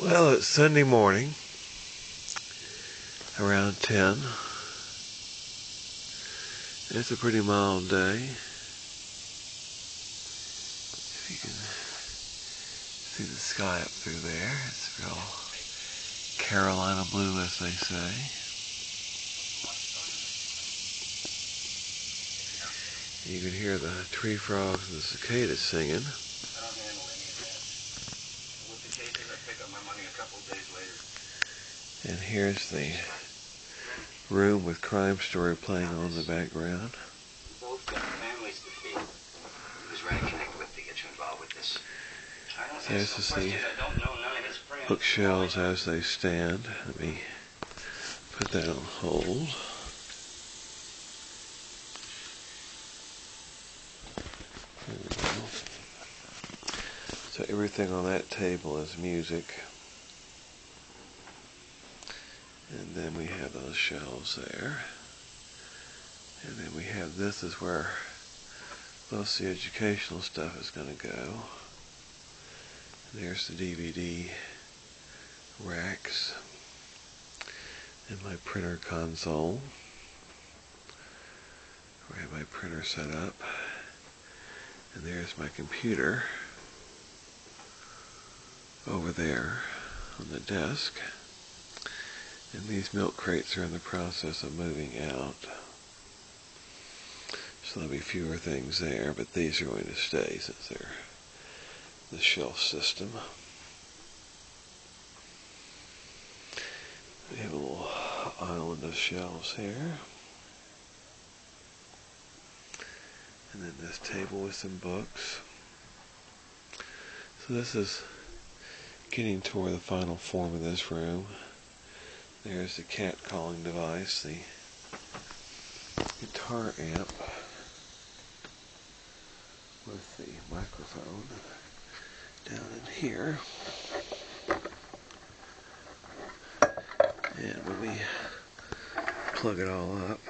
Well, it's Sunday morning, around 10. It's a pretty mild day. If you can see the sky up through there, it's real Carolina blue, as they say. You can hear the tree frogs and the cicadas singing. And here's the room with Crime Story playing on in the background. Both got families to feed. He was ready to connect with to get you involved with this. So there's just the bookshelves as they stand. Let me put that on hold. There we go. So everything on that table is music. And then we have those shelves there. And then we have this is where most of the educational stuff is going to go. There's the DVD racks and my printer console. I have my printer set up. And there's my computer over there on the desk. And these milk crates are in the process of moving out. So there'll be fewer things there, but these are going to stay since they're the shelf system. We have a little island of shelves here. And then this table with some books. So this is getting toward the final form of this room. There's the cat calling device, the guitar amp with the microphone down in here. And when we plug it all up,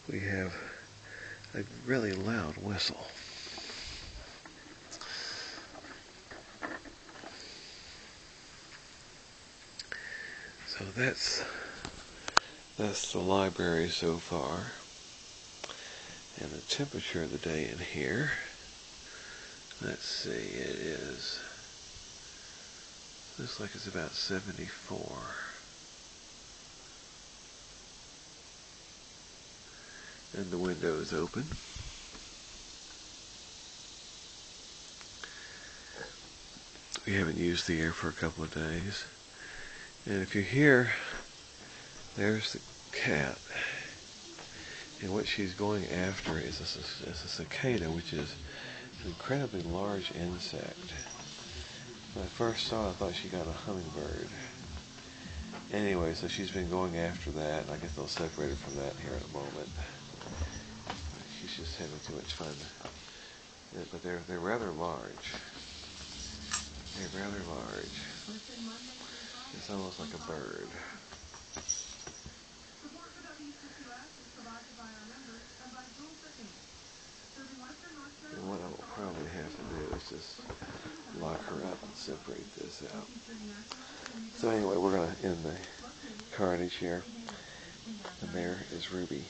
we have a really loud whistle. So that's the library so far. And the temperature of the day in here, let's see, looks like it's about 74. And the window is open. We haven't used the air for a couple of days. And if you hear, there's the cat. And what she's going after is a cicada, which is an incredibly large insect. When I first saw it, I thought she got a hummingbird. Anyway, so she's been going after that. I guess they'll separate her from that here in a moment. She's just having too much fun. But they're rather large. They're rather large. It's almost like a bird. And what I'll probably have to do is just lock her up and separate this out. So anyway, we're going to end the carnage here. And there is Ruby.